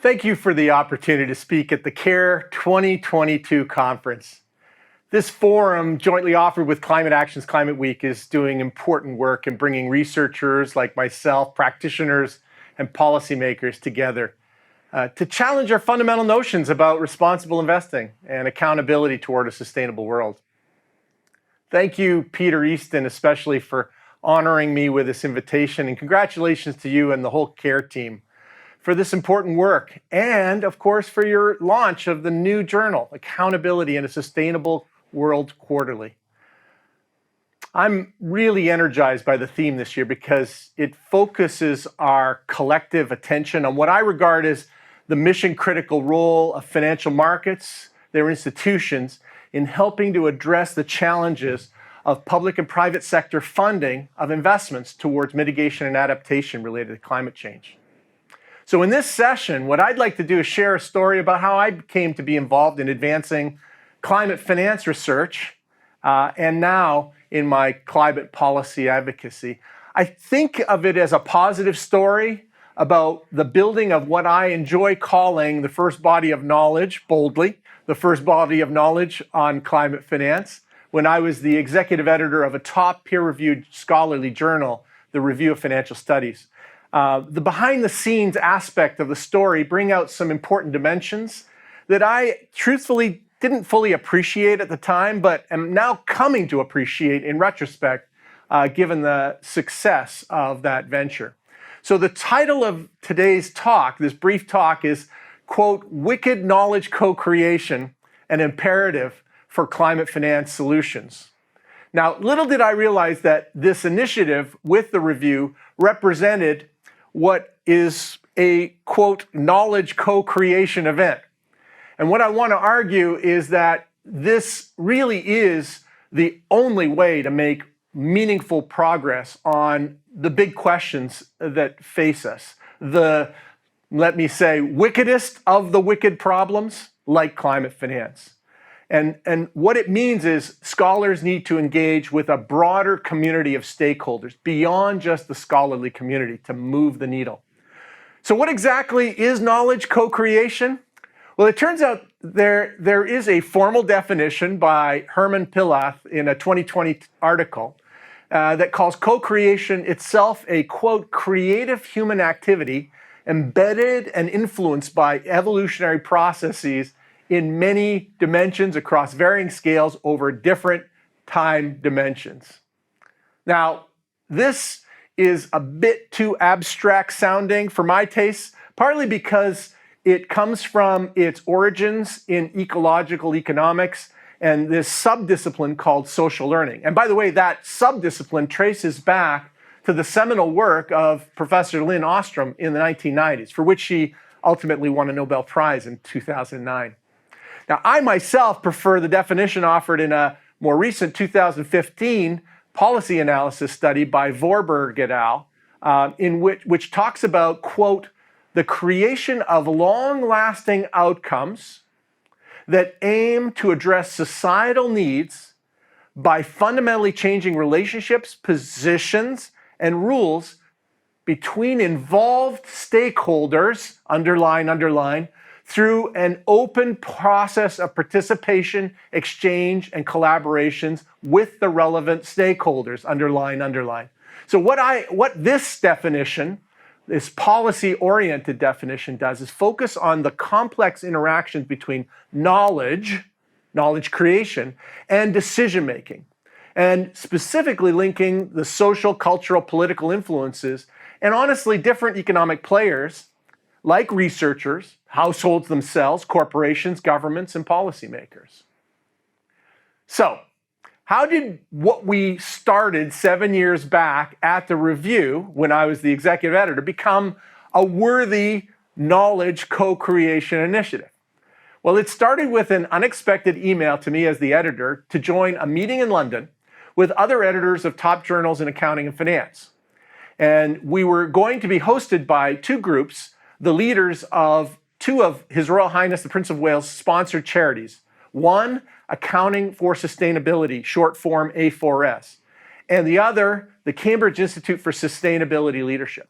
Thank you for the opportunity to speak at the CARE 2022 conference. This forum, jointly offered with Climate Action's Climate Week, is doing important work in bringing researchers like myself, practitioners, and policymakers together to challenge our fundamental notions about responsible investing and accountability toward a sustainable world. Thank you, Peter Easton, especially for honoring me with this invitation, and congratulations to you and the whole CARE team for this important work, and of course for your launch of the new journal, Accountability in a Sustainable World Quarterly. I'm really energized by the theme this year because it focuses our collective attention on what I regard as the mission-critical role of financial markets, their institutions, in helping to address the challenges of public and private sector funding of investments towards mitigation and adaptation related to climate change. So in this session, what I'd like to do is share a story about how I came to be involved in advancing climate finance research and now in my climate policy advocacy. I think of it as a positive story about the building of what I enjoy calling the first body of knowledge, boldly, the first body of knowledge on climate finance, when I was the executive editor of a top peer-reviewed scholarly journal, the Review of Financial Studies. The behind-the-scenes aspect of the story bring out some important dimensions that I truthfully didn't fully appreciate at the time, but am now coming to appreciate in retrospect, given the success of that venture. So the title of today's talk, this brief talk, is, quote, "Wicked Knowledge Co-Creation, an Imperative for Climate Finance Solutions." Now, little did I realize that this initiative with the review represented what is a, quote, knowledge co-creation event. And what I want to argue is that this really is the only way to make meaningful progress on the big questions that face us. The, let me say, wickedest of the wicked problems, like climate finance. And what it means is scholars need to engage with a broader community of stakeholders beyond just the scholarly community to move the needle. So what exactly is knowledge co-creation? Well, it turns out there is a formal definition by Herman Pilath in a 2020 article that calls co-creation itself a, quote, creative human activity embedded and influenced by evolutionary processes in many dimensions across varying scales over different time dimensions. Now, this is a bit too abstract sounding for my taste, partly because it comes from its origins in ecological economics and this subdiscipline called social learning. And by the way, that subdiscipline traces back to the seminal work of Professor Lynn Ostrom in the 1990s, for which she ultimately won a Nobel Prize in 2009. Now, I myself prefer the definition offered in a more recent 2015 policy analysis study by Vorberg et al., which talks about, quote, the creation of long-lasting outcomes that aim to address societal needs by fundamentally changing relationships, positions, and rules between involved stakeholders, underline, through an open process of participation, exchange, and collaborations with the relevant stakeholders, underline. So what this definition, this policy-oriented definition does is focus on the complex interactions between knowledge creation, and decision-making, and specifically linking the social, cultural, political influences, and honestly, different economic players like researchers, households themselves, corporations, governments, and policymakers. So, how did what we started 7 years back at the review, when I was the executive editor, become a worthy knowledge co-creation initiative? Well, it started with an unexpected email to me as the editor to join a meeting in London with other editors of top journals in accounting and finance. And we were going to be hosted by two groups, the leaders of two of His Royal Highness the Prince of Wales sponsored charities. One, Accounting for Sustainability, short form A4S, and the other, the Cambridge Institute for Sustainability Leadership.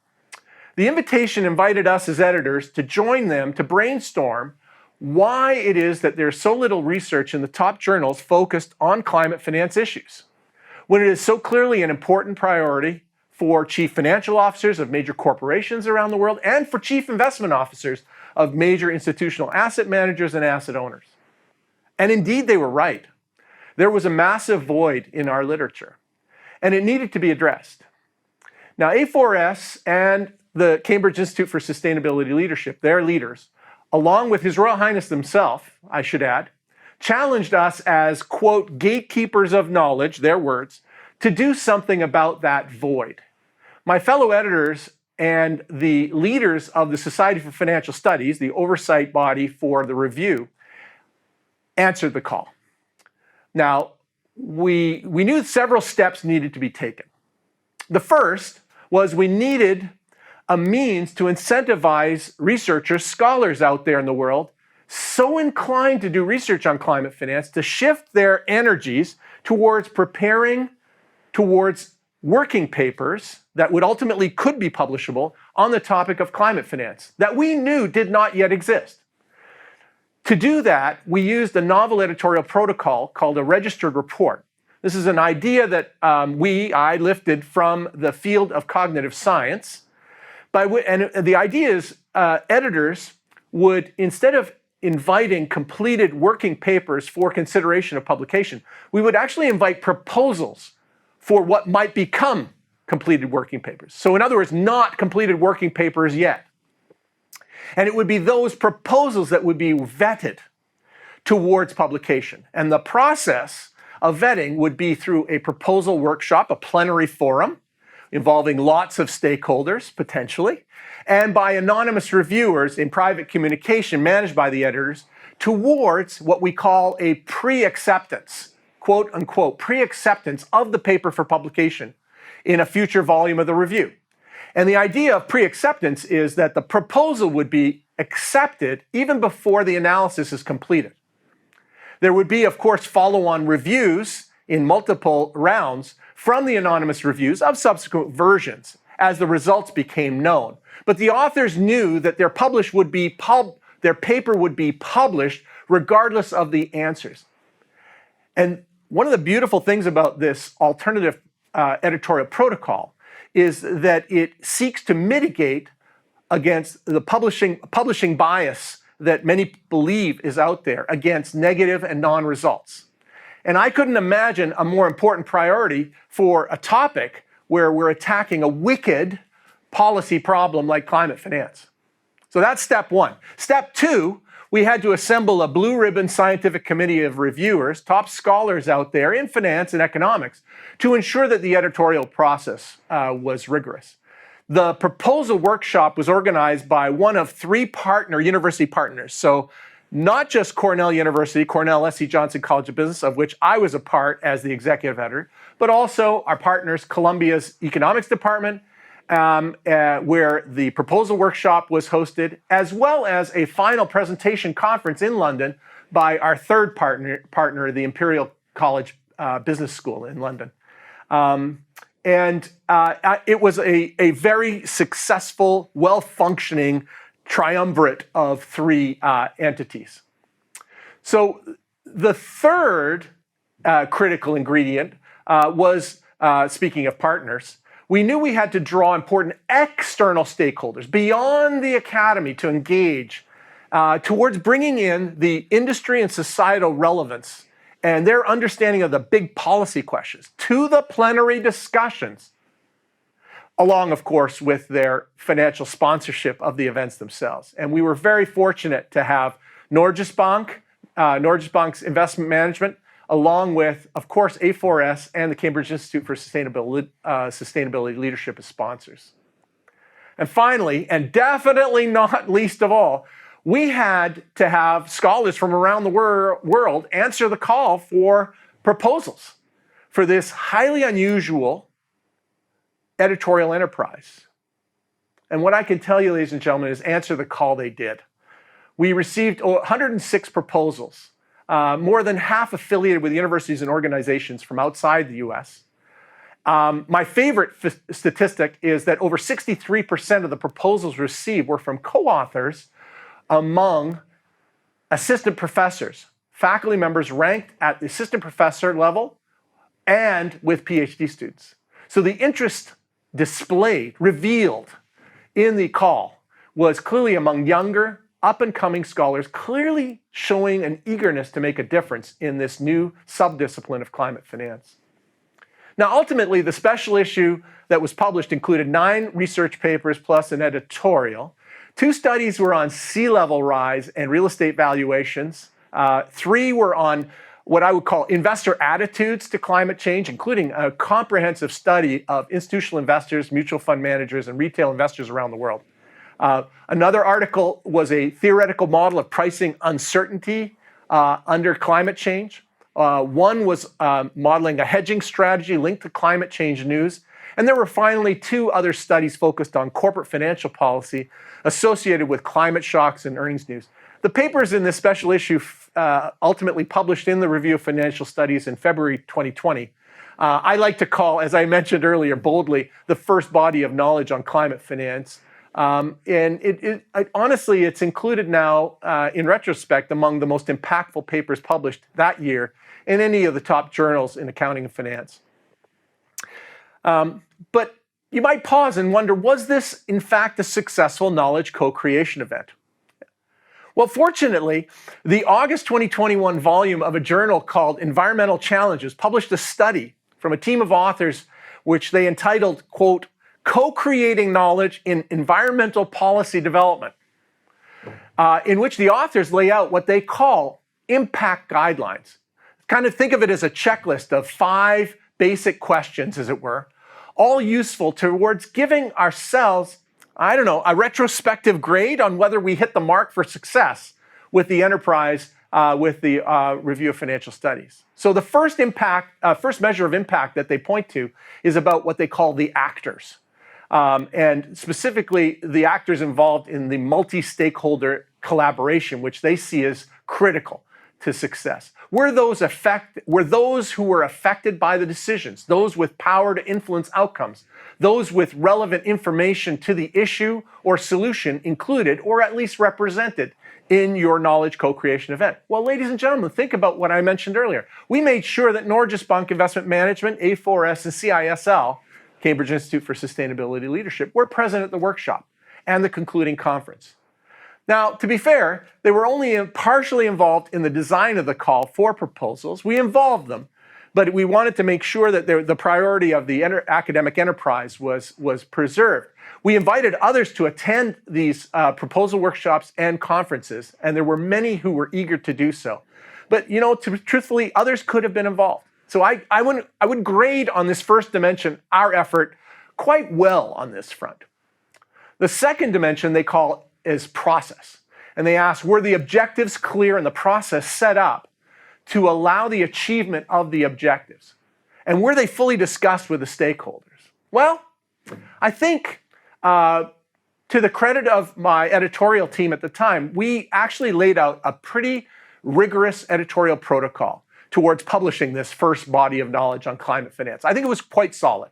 The invitation invited us as editors to join them to brainstorm why it is that there's so little research in the top journals focused on climate finance issues, when it is so clearly an important priority for chief financial officers of major corporations around the world and for chief investment officers of major institutional asset managers and asset owners. And indeed, they were right. There was a massive void in our literature, and it needed to be addressed. Now, A4S and the Cambridge Institute for Sustainability Leadership, their leaders, along with His Royal Highness himself, I should add, challenged us as, quote, gatekeepers of knowledge, their words, to do something about that void. My fellow editors and the leaders of the Society for Financial Studies, the oversight body for the review, answered the call. Now, we knew several steps needed to be taken. The first was we needed a means to incentivize researchers, scholars out there in the world, so inclined to do research on climate finance, to shift their energies towards preparing towards working papers that would ultimately could be publishable on the topic of climate finance that we knew did not yet exist. To do that, we used a novel editorial protocol called a registered report. This is an idea that I lifted from the field of cognitive science. And the idea is editors would, instead of inviting completed working papers for consideration of publication, we would actually invite proposals for what might become completed working papers. So in other words, not completed working papers yet. And it would be those proposals that would be vetted towards publication. And the process of vetting would be through a proposal workshop, a plenary forum, involving lots of stakeholders, potentially, and by anonymous reviewers in private communication managed by the editors towards what we call a pre-acceptance, quote unquote, pre-acceptance of the paper for publication in a future volume of the review. And the idea of pre-acceptance is that the proposal would be accepted even before the analysis is completed. There would be, of course, follow-on reviews in multiple rounds from the anonymous reviews of subsequent versions as the results became known. But the authors knew that their paper would be published regardless of the answers. And one of the beautiful things about this alternative editorial protocol is that it seeks to mitigate against the publishing bias that many believe is out there against negative and non-results. And I couldn't imagine a more important priority for a topic where we're attacking a wicked policy problem like climate finance. So that's step one. Step two, we had to assemble a blue ribbon scientific committee of reviewers, top scholars out there in finance and economics, to ensure that the editorial process was rigorous. The proposal workshop was organized by one of three university partners. So not just Cornell University, Cornell S.C. Johnson College of Business, of which I was a part as the executive editor, but also our partners, Columbia's economics department, where the proposal workshop was hosted, as well as a final presentation conference in London by our third partner, the Imperial College Business School in London. It was a very successful, well-functioning triumvirate of three entities. So the third critical ingredient was, speaking of partners, we knew we had to draw important external stakeholders beyond the academy to engage towards bringing in the industry and societal relevance and their understanding of the big policy questions to the plenary discussions, along, of course, with their financial sponsorship of the events themselves. And we were very fortunate to have Norges Bank, Norges Bank's investment management, along with, of course, A4S and the Cambridge Institute for Sustainability Leadership as sponsors. And finally, and definitely not least of all, we had to have scholars from around the world answer the call for proposals for this highly unusual editorial enterprise. And what I can tell you, ladies and gentlemen, is answer the call they did. We received 106 proposals, more than half affiliated with universities and organizations from outside the US. My favorite statistic is that over 63% of the proposals received were from co-authors among assistant professors, faculty members ranked at the assistant professor level and with PhD students. So the interest displayed, revealed in the call was clearly among younger, up-and-coming scholars, clearly showing an eagerness to make a difference in this new subdiscipline of climate finance. Now, ultimately, the special issue that was published included 9 research papers plus an editorial. 2 studies were on sea level rise and real estate valuations. 3 were on what I would call investor attitudes to climate change, including a comprehensive study of institutional investors, mutual fund managers, and retail investors around the world. Another article was a theoretical model of pricing uncertainty under climate change. One was modeling a hedging strategy linked to climate change news. And there were finally 2 other studies focused on corporate financial policy associated with climate shocks and earnings news. The papers in this special issue ultimately published in the Review of Financial Studies in February 2020. I like to call, as I mentioned earlier, boldly, the first body of knowledge on climate finance. And honestly, it's included now, in retrospect, among the most impactful papers published that year in any of the top journals in accounting and finance. But you might pause and wonder, was this in fact a successful knowledge co-creation event? Well, fortunately, the August 2021 volume of a journal called Environmental Challenges published a study from a team of authors which they entitled, quote, Co-Creating Knowledge in Environmental Policy Development, in which the authors lay out what they call impact guidelines. Kind of think of it as a checklist of 5 basic questions, as it were, all useful towards giving ourselves, a retrospective grade on whether we hit the mark for success with the enterprise, with the Review of Financial Studies. So the first measure of impact that they point to is about what they call the actors. And specifically, the actors involved in the multi-stakeholder collaboration, which they see as critical to success. Were those who were affected by the decisions, those with power to influence outcomes, those with relevant information to the issue or solution included or at least represented in your knowledge co-creation event? Well, ladies and gentlemen, think about what I mentioned earlier. We made sure that Norges Bank Investment Management, A4S, and CISL, Cambridge Institute for Sustainability Leadership, were present at the workshop and the concluding conference. Now, to be fair, they were only partially involved in the design of the call for proposals. We involved them, but we wanted to make sure that the priority of the academic enterprise was preserved. We invited others to attend these proposal workshops and conferences, and there were many who were eager to do so. But, truthfully, others could have been involved. So I would grade on this first dimension our effort quite well on this front. The second dimension they call is process. And they ask, were the objectives clear and the process set up to allow the achievement of the objectives? And were they fully discussed with the stakeholders? Well, I think to the credit of my editorial team at the time, we actually laid out a pretty rigorous editorial protocol towards publishing this first body of knowledge on climate finance. I think it was quite solid.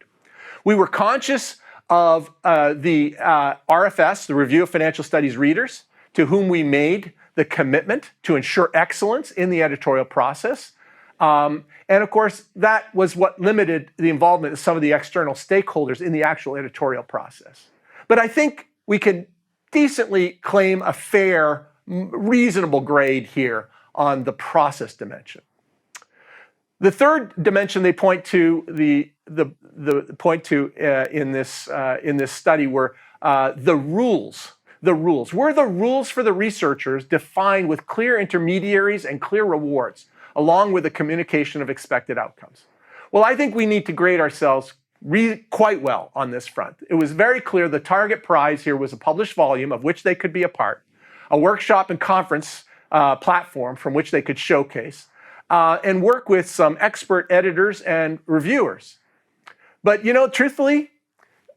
We were conscious of the RFS, the Review of Financial Studies readers, to whom we made the commitment to ensure excellence in the editorial process. And of course, that was what limited the involvement of some of the external stakeholders in the actual editorial process. But I think we can decently claim a fair, reasonable grade here on the process dimension. The third dimension they point to in this study were the rules. The rules. Were the rules for the researchers defined with clear intermediaries and clear rewards, along with the communication of expected outcomes? Well, I think we need to grade ourselves quite well on this front. It was very clear the target prize here was a published volume of which they could be a part, a workshop and conference platform from which they could showcase, and work with some expert editors and reviewers. But, truthfully,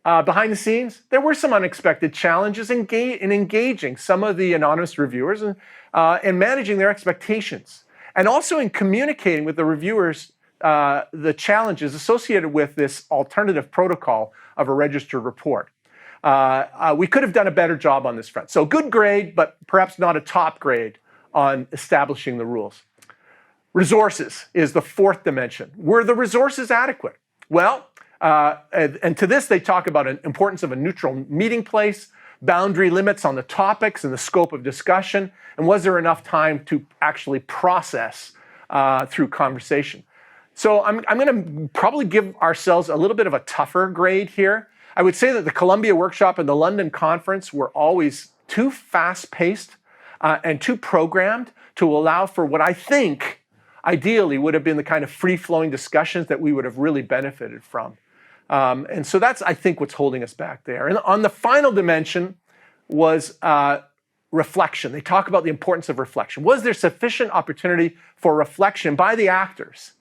behind the scenes, there were some unexpected challenges in engaging some of the anonymous reviewers and managing their expectations, and also in communicating with the reviewers the challenges associated with this alternative protocol of a registered report. We could have done a better job on this front. So good grade, but perhaps not a top grade on establishing the rules. Resources is the fourth dimension. Were the resources adequate? Well, and to this they talk about an importance of a neutral meeting place, boundary limits on the topics and the scope of discussion, and was there enough time to actually process through conversation? So I'm going to probably give ourselves a little bit of a tougher grade here. I would say that the Columbia Workshop and the London Conference were always too fast-paced and too programmed to allow for what I think ideally would have been the kind of free-flowing discussions that we would have really benefited from. And so that's, I think, what's holding us back there. And on the final dimension was reflection. They talk about the importance of reflection. Was there sufficient opportunity for reflection by the actors?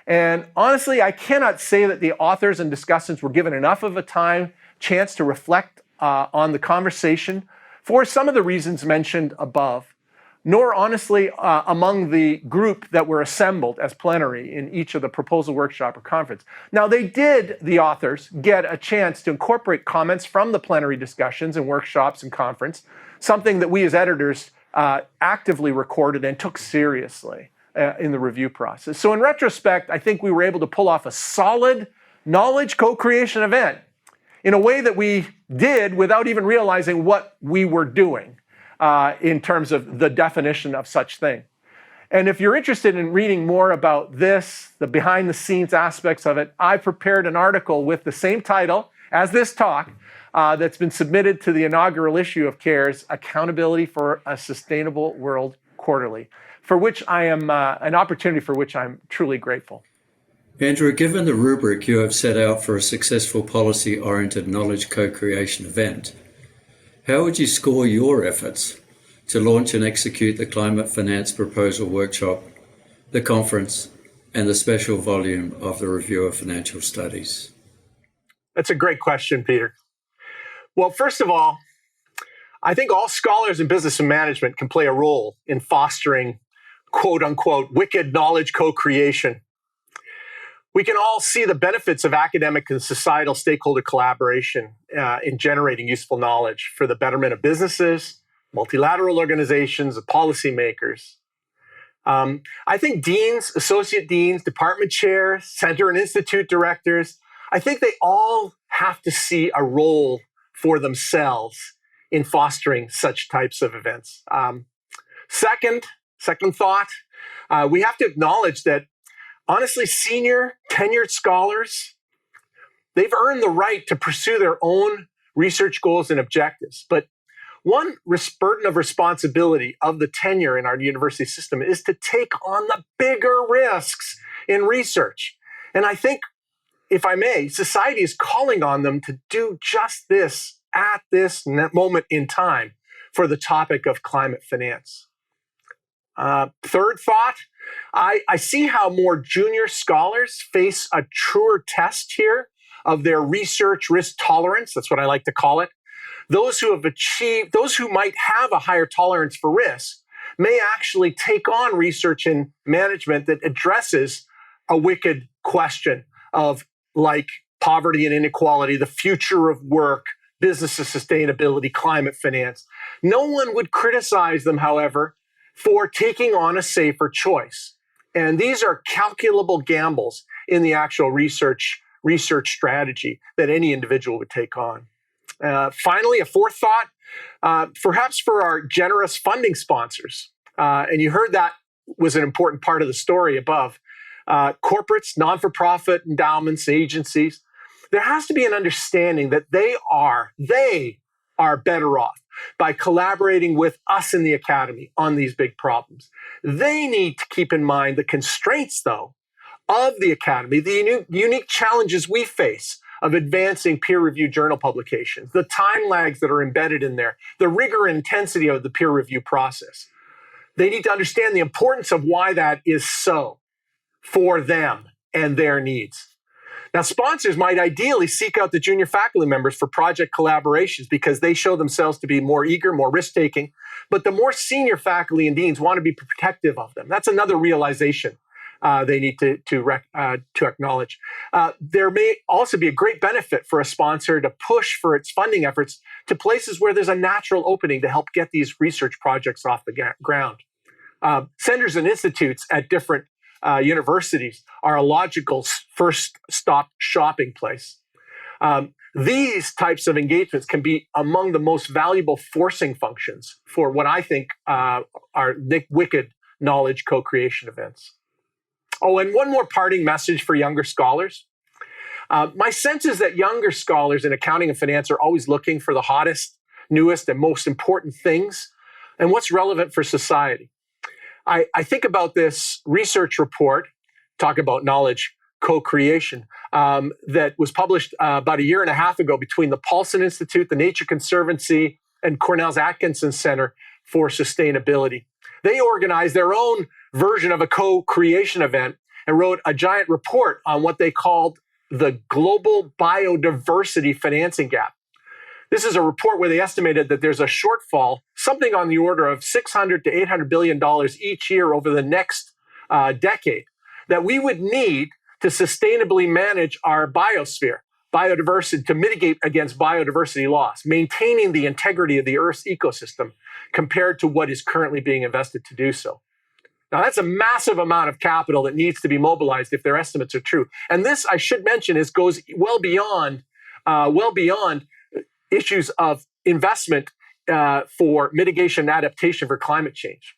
And honestly, I cannot say that the authors and discussants were given enough of a chance to reflect on the conversation for some of the reasons mentioned above, nor honestly among the group that were assembled as plenary in each of the proposal workshop or conference. Now they did, the authors, get a chance to incorporate comments from the plenary discussions and workshops and conference, something that we as editors actively recorded and took seriously in the review process. So in retrospect, I think we were able to pull off a solid knowledge co-creation event in a way that we did without even realizing what we were doing in terms of the definition of such thing. And if you're interested in reading more about this, the behind the scenes aspects of it, I prepared an article with the same title as this talk that's been submitted to the inaugural issue of CARE's Accountability for a Sustainable World Quarterly, for which I am an opportunity for which I'm truly grateful. Andrew, given the rubric you have set out for a successful policy-oriented knowledge co-creation event, how would you score your efforts to launch and execute the Climate Finance Proposal Workshop, the conference, and the special volume of the Review of Financial Studies? That's a great question, Peter. Well, first of all, I think all scholars in business and management can play a role in fostering quote unquote wicked knowledge co-creation. We can all see the benefits of academic and societal stakeholder collaboration in generating useful knowledge for the betterment of businesses, multilateral organizations, and policymakers. I think deans, associate deans, department chairs, center and institute directors, I think they all have to see a role for themselves in fostering such types of events. Second thought, we have to acknowledge that honestly, senior tenured scholars, they've earned the right to pursue their own research goals and objectives. But one burden of responsibility of the tenure in our university system is to take on the bigger risks in research. And I think, if I may, society is calling on them to do just this at this moment in time for the topic of climate finance. Third thought, I see how more junior scholars face a truer test here of their research risk tolerance. That's what I like to call it. Those who might have a higher tolerance for risk may actually take on research and management that addresses a wicked question of like poverty and inequality, the future of work, business sustainability, climate finance. No one would criticize them, however, for taking on a safer choice. And these are calculable gambles in the actual research strategy that any individual would take on. Finally, a fourth thought, perhaps for our generous funding sponsors. And you heard that was an important part of the story above. Corporates, non-for-profit endowments, agencies, there has to be an understanding that they are better off by collaborating with us in the academy on these big problems. They need to keep in mind the constraints, though, of the academy, the unique challenges we face of advancing peer-reviewed journal publications, the time lags that are embedded in there, the rigor and intensity of the peer review process. They need to understand the importance of why that is so for them and their needs. Now, sponsors might ideally seek out the junior faculty members for project collaborations because they show themselves to be more eager, more risk-taking, but the more senior faculty and deans want to be protective of them. That's another realization they need to acknowledge. There may also be a great benefit for a sponsor to push for its funding efforts to places where there's a natural opening to help get these research projects off the ground. Centers and institutes at different universities are a logical first stop shopping place. These types of engagements can be among the most valuable forcing functions for what I think are wicked knowledge co-creation events. Oh, and one more parting message for younger scholars. My sense is that younger scholars in accounting and finance are always looking for the hottest, newest, and most important things and what's relevant for society. I think about this research report, talk about knowledge co-creation, that was published about a year and a half ago between the Paulson Institute, the Nature Conservancy, and Cornell's Atkinson Center for Sustainability. They organized their own version of a co-creation event and wrote a giant report on what they called the Global Biodiversity Financing Gap. This is a report where they estimated that there's a shortfall, something on the order of $600 to $800 billion each year over the next decade, that we would need to sustainably manage our biosphere, biodiversity, to mitigate against biodiversity loss, maintaining the integrity of the Earth's ecosystem compared to what is currently being invested to do so. Now, that's a massive amount of capital that needs to be mobilized if their estimates are true. And this, I should mention, goes well beyond issues of investment for mitigation and adaptation for climate change.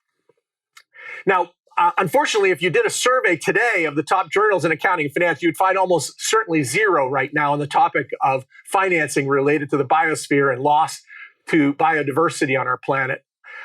Now, unfortunately, if you did a survey today of the top journals in accounting and finance, you'd find almost certainly zero right now on the topic of financing related to the biosphere and loss to biodiversity on our planet.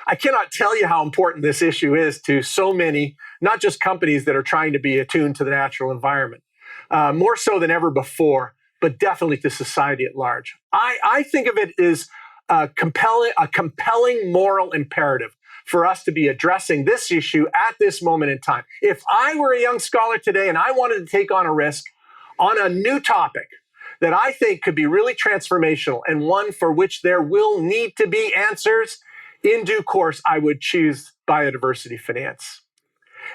I cannot tell you how important this issue is to so many, not just companies that are trying to be attuned to the natural environment, more so than ever before, but definitely to society at large. I think of it as a compelling moral imperative for us to be addressing this issue at this moment in time. If I were a young scholar today and I wanted to take on a risk on a new topic that I think could be really transformational and one for which there will need to be answers in due course, I would choose biodiversity finance.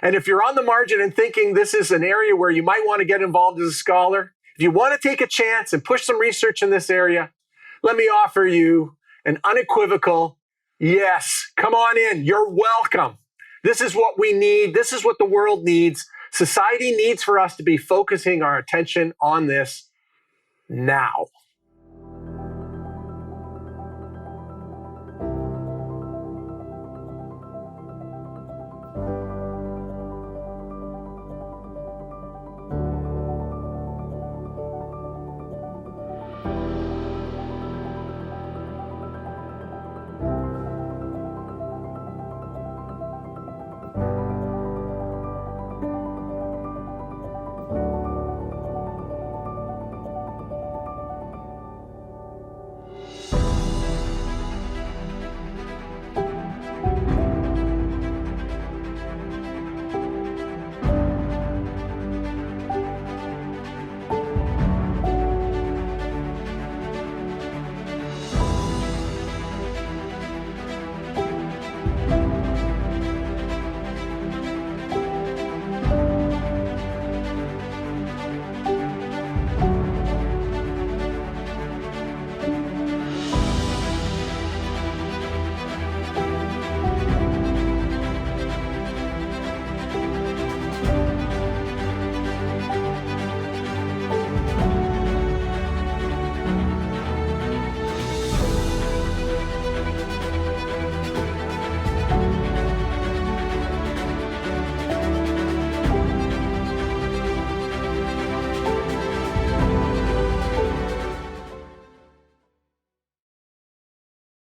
And if you're on the margin and thinking this is an area where you might want to get involved as a scholar, if you want to take a chance and push some research in this area, let me offer you an unequivocal yes. Come on in. You're welcome. This is what we need. This is what the world needs. Society needs for us to be focusing our attention on this now.